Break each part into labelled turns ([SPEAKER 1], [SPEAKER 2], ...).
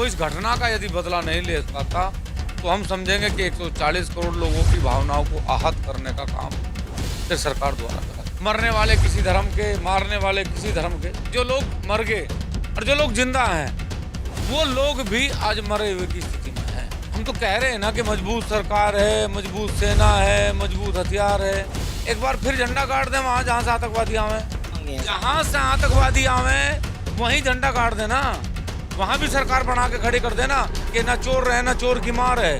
[SPEAKER 1] वो इस घटना का यदि बदला नहीं ले पाता तो हम समझेंगे कि 140 करोड़ लोगों की भावनाओं को आहत करने का काम फिर सरकार द्वारा करा। मरने वाले किसी धर्म के, मारने वाले किसी धर्म के, जो लोग मर गए और जो लोग जिंदा हैं वो लोग भी आज मरे हुए की स्थिति में हैं। हम तो कह रहे हैं ना कि मजबूत सरकार है, मजबूत सेना है, मजबूत हथियार है। एक बार फिर झंडा गाड़ दें वहां जहां से आतंकवादी आवे, जहां से आतंकवादी आवे वहीं झंडा गाड़ देना, वहां भी सरकार बना के खड़ी कर देना कि ना चोर रहे ना चोर की मार है।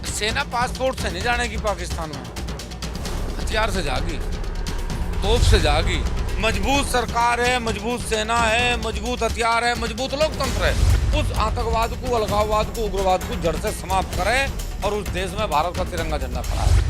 [SPEAKER 1] सेना पासपोर्ट से नहीं जानेगी पाकिस्तान में, हथियार से जागी, तोप से जागी। मजबूत सरकार है, मजबूत सेना है, मजबूत हथियार है, मजबूत लोकतंत्र है। उस आतंकवाद को, अलगाववाद को, उग्रवाद को जड़ से समाप्त करे और उस देश में भारत का तिरंगा झंडा फहराए।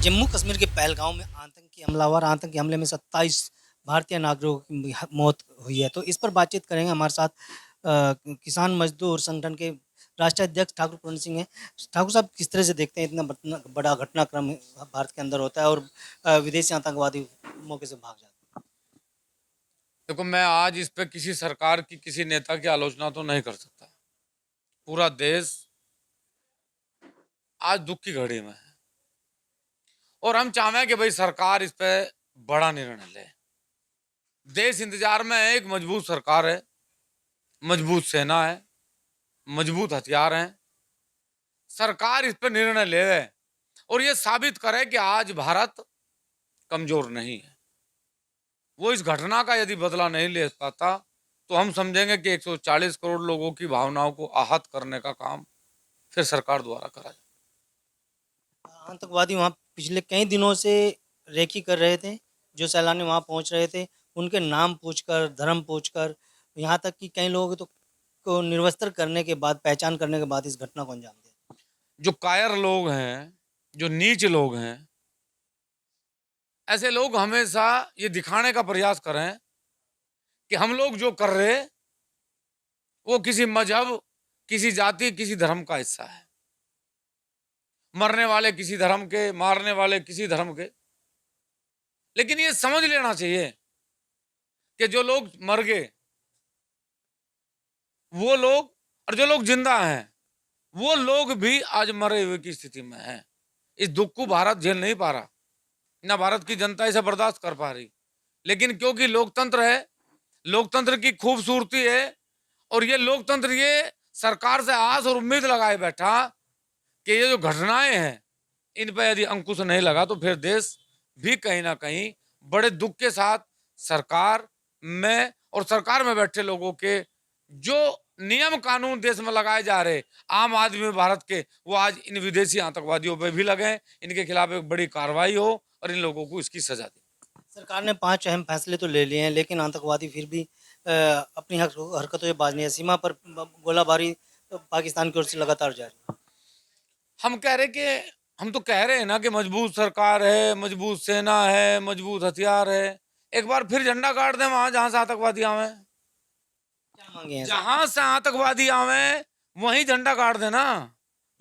[SPEAKER 2] जम्मू कश्मीर के पहलगांव में आतंकी हमले में 27 भारतीय नागरिकों की मौत हुई है। तो इस पर बातचीत करेंगे। हमारे साथ किसान मजदूर संगठन के राष्ट्रीय अध्यक्ष ठाकुर पूर्ण सिंह हैं। ठाकुर साहब, किस तरह से देखते हैं इतना बड़ा घटनाक्रम भारत के अंदर होता है और विदेशी आतंकवादी मौके से भाग जाते हैं?
[SPEAKER 1] देखो, मैं आज इस पे किसी सरकार की, किसी नेता की आलोचना तो नहीं कर सकता। पूरा देश आज दुख की घड़ी में है और हम चाहें कि भाई सरकार इस पे बड़ा निर्णय ले। देश इंतजार में है, एक मजबूत सरकार है, मजबूत सेना है, मजबूत हथियार हैं। सरकार इस पे निर्णय ले और ये साबित करे कि आज भारत कमजोर नहीं है। वो इस घटना का यदि बदला नहीं ले पाता तो हम समझेंगे कि 140 करोड़ लोगों की भावनाओं को आहत करने का काम फिर सरकार द्वारा करा जाए।
[SPEAKER 2] आतंकवादी वहाँ पिछले कई दिनों से रेकी कर रहे थे। जो सैलानी वहाँ पहुँच रहे थे उनके नाम पूछकर, धर्म पूछकर, यहाँ तक कि कई लोगों को निर्वस्त्र करने के बाद, पहचान करने के बाद इस घटना को अंजाम दिया।
[SPEAKER 1] जो कायर लोग हैं, जो नीच लोग हैं, ऐसे लोग हमेशा ये दिखाने का प्रयास करें कि हम लोग जो कर रहे वो किसी मजहब, किसी जाति, किसी धर्म का हिस्सा है। मरने वाले किसी धर्म के, मारने वाले किसी धर्म के। लेकिन ये समझ लेना चाहिए कि जो लोग मर गए वो लोग और जो लोग जिंदा हैं वो लोग भी आज मरे हुए की स्थिति में हैं। इस दुख को भारत झेल नहीं पा रहा, ना भारत की जनता इसे बर्दाश्त कर पा रही। लेकिन क्योंकि लोकतंत्र है, लोकतंत्र की खूबसूरती है और ये लोकतंत्र ये सरकार से आस और उम्मीद लगाए बैठा कि ये जो घटनाएं हैं इन पर यदि अंकुश नहीं लगा तो फिर देश भी कहीं ना कहीं बड़े दुख के साथ सरकार में और सरकार में बैठे लोगों के जो नियम कानून देश में लगाए जा रहे आम आदमी भारत के, वो आज इन विदेशी आतंकवादियों पे भी लगे। इनके खिलाफ एक बड़ी कार्रवाई हो और इन लोगों को इसकी सजा दी।
[SPEAKER 2] सरकार ने 5 अहम फैसले तो ले लिए हैं, लेकिन आतंकवादी फिर भी अपनी हरकतों से बाज नहीं है। सीमा पर गोलाबारी पाकिस्तान की ओर से लगातार जारी है।
[SPEAKER 1] हम कह रहे कि हम तो कह रहे हैं ना कि मजबूत सरकार है, मजबूत सेना है, मजबूत हथियार है। एक बार फिर झंडा गाड़ दें वहां जहां से आतंकवादी आवे,
[SPEAKER 2] क्या मांगे हैं?
[SPEAKER 1] जहां से आतंकवादी आवे वहीं झंडा गाड़ देना,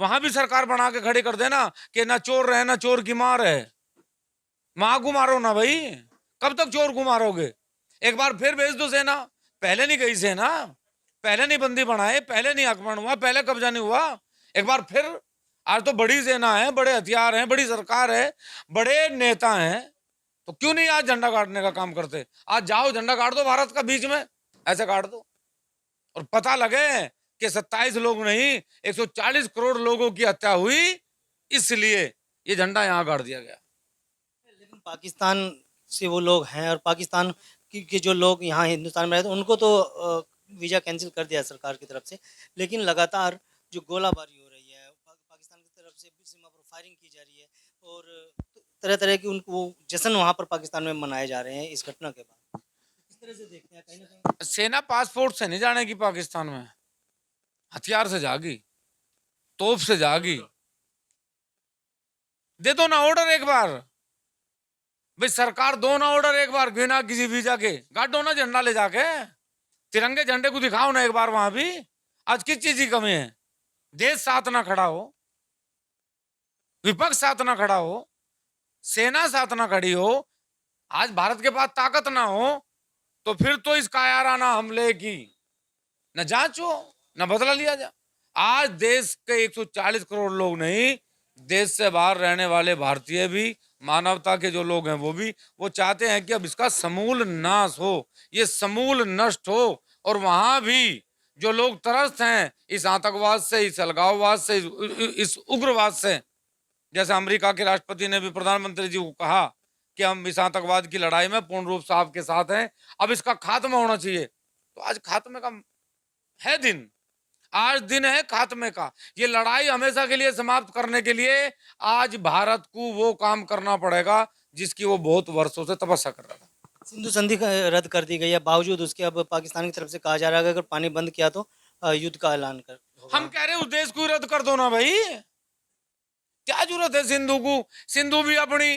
[SPEAKER 1] वहां भी सरकार बना के खड़ी कर देना कि ना चोर रहे ना चोर की मार है। मां को मारो ना भाई, कब तक चोर को मारोगे? एक बार फिर भेज दो सेना। पहले नहीं गई सेना, पहले नहीं बंदी बनाए, पहले नहीं आक्रमण हुआ, पहले कब्जा नहीं हुआ। एक बार फिर आज तो बड़ी सेना है, बड़े हथियार हैं, बड़ी सरकार है, बड़े नेता हैं, तो क्यों नहीं आज झंडा गाड़ने का काम करते? आज जाओ झंडा गाड़ दो भारत का बीच में, ऐसे गाड़ दो और पता लगे कि 27 लोग नहीं 140 करोड़ लोगों की हत्या हुई, इसलिए ये झंडा यहां गाड़ दिया गया।
[SPEAKER 2] लेकिन पाकिस्तान से वो लोग हैं और पाकिस्तान के जो लोग यहाँ हिंदुस्तान में रहते हैं उनको तो वीज़ा कैंसिल कर दिया सरकार की तरफ से। लेकिन लगातार जो गोलाबारी हो रही है, पाकिस्तान की तरफ से भी सीमा पर फायरिंग की जा रही है और तरह तरह की उनको जश्न वहाँ पर पाकिस्तान में मनाए जा रहे हैं इस घटना के बाद। इस तरह से देखते हैं कहीं ना कहीं
[SPEAKER 1] सेना पासपोर्ट से नहीं जानेगी पाकिस्तान में, हथियार से जागी, तोप से जागी। दे दो ना ऑर्डर एक बार, भाई सरकार दो ना ऑर्डर एक बार, बिना किसी वीजा के गाड़ो ना झंडा ले जाके, तिरंगे झंडे को दिखाओ ना एक बार वहां भी। आज किस चीज की कमी है? देश साथ ना खड़ा हो, विपक्ष साथ ना खड़ा हो, सेना साथ ना खड़ी हो, आज भारत के पास ताकत ना हो, तो फिर तो इस कायराना हमले की न जांच हो न बदला लिया जाए। आज देश के 140 करोड़ लोग नहीं, देश से बाहर रहने वाले भारतीय भी, मानवता के जो लोग हैं वो चाहते हैं कि अब इसका समूल नाश हो, ये समूल नष्ट हो। और वहां भी जो लोग त्रस्त हैं इस आतंकवाद से, इस अलगाववाद से, इस उग्रवाद से, जैसे अमेरिका के राष्ट्रपति ने भी प्रधानमंत्री जी को कहा कि हम इस आतंकवाद की लड़ाई में पूर्ण रूप से आपके साथ हैं, अब इसका खात्मा होना चाहिए। तो आज खात्मे का है दिन, आज दिन है खात्मे का। ये लड़ाई हमेशा के लिए समाप्त करने के लिए आज भारत को वो काम करना पड़ेगा जिसकी वो बहुत वर्षों से तपस्या कर रहा था।
[SPEAKER 2] सिंधु संधि रद्द कर दी गई है, बावजूद उसके अब पाकिस्तान की तरफ से कहा जा रहा है कि अगर पानी बंद किया तो युद्ध का ऐलान कर होगा।
[SPEAKER 1] हम कह रहे हैं उस देश को ही रद्द कर दो ना भाई, क्या जरूरत है सिंधु को? सिंधु भी अपनी,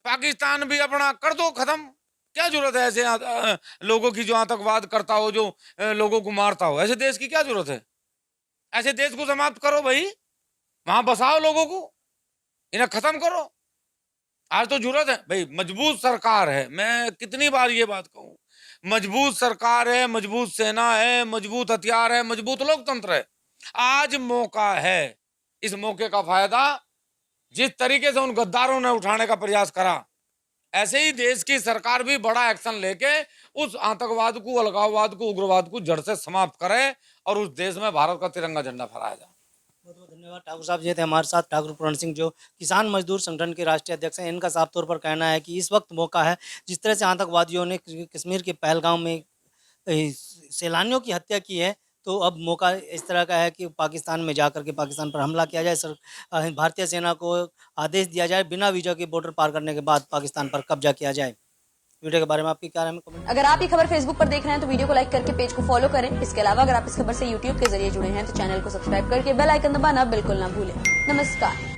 [SPEAKER 1] पाकिस्तान भी अपना, कर दो खत्म। क्या जरूरत है ऐसे लोगों की जो आतंकवाद करता हो, जो लोगों को मारता हो? ऐसे देश की क्या जरूरत है? ऐसे देश को समाप्त करो भाई, वहां बसाओ लोगों को, इन्हें खत्म करो। आज तो जरूरत है भाई, मजबूत सरकार है, मैं कितनी बार ये बात कहूं, मजबूत सरकार है, मजबूत सेना है, मजबूत हथियार है, मजबूत लोकतंत्र है। आज मौका है, इस मौके का फायदा जिस तरीके से उन गद्दारों ने उठाने का प्रयास करा, ऐसे ही देश की सरकार भी बड़ा एक्शन लेके उस आतंकवाद को, अलगाववाद को, उग्रवाद को जड़ से समाप्त करे और उस देश में भारत का तिरंगा झंडा फहराया जाए।
[SPEAKER 2] बहुत बहुत धन्यवाद। ठाकुर साहब जी थे हमारे साथ, ठाकुर पूरण सिंह जो किसान मजदूर संगठन के राष्ट्रीय अध्यक्ष हैं। इनका साफ तौर पर कहना है कि इस वक्त मौका है, जिस तरह से आतंकवादियों ने कश्मीर के पहलगाम में सैलानियों की हत्या की है, तो अब मौका इस तरह का है कि पाकिस्तान में जाकर के पाकिस्तान पर हमला किया जाए। भारतीय सेना को आदेश दिया जाए, बिना वीज़ा के बॉर्डर पार करने के बाद पाकिस्तान पर कब्जा किया जाए। वीडियो के बारे में आपकी क्या राय है कमेंट।
[SPEAKER 3] अगर आप ये खबर फेसबुक पर देख रहे हैं तो वीडियो को लाइक करके पेज को फॉलो करें। इसके अलावा अगर आप इस खबर से यूट्यूब के जरिए जुड़े हैं तो चैनल को सब्सक्राइब करके बेल आइकन दबाना बिल्कुल ना भूलें। नमस्कार।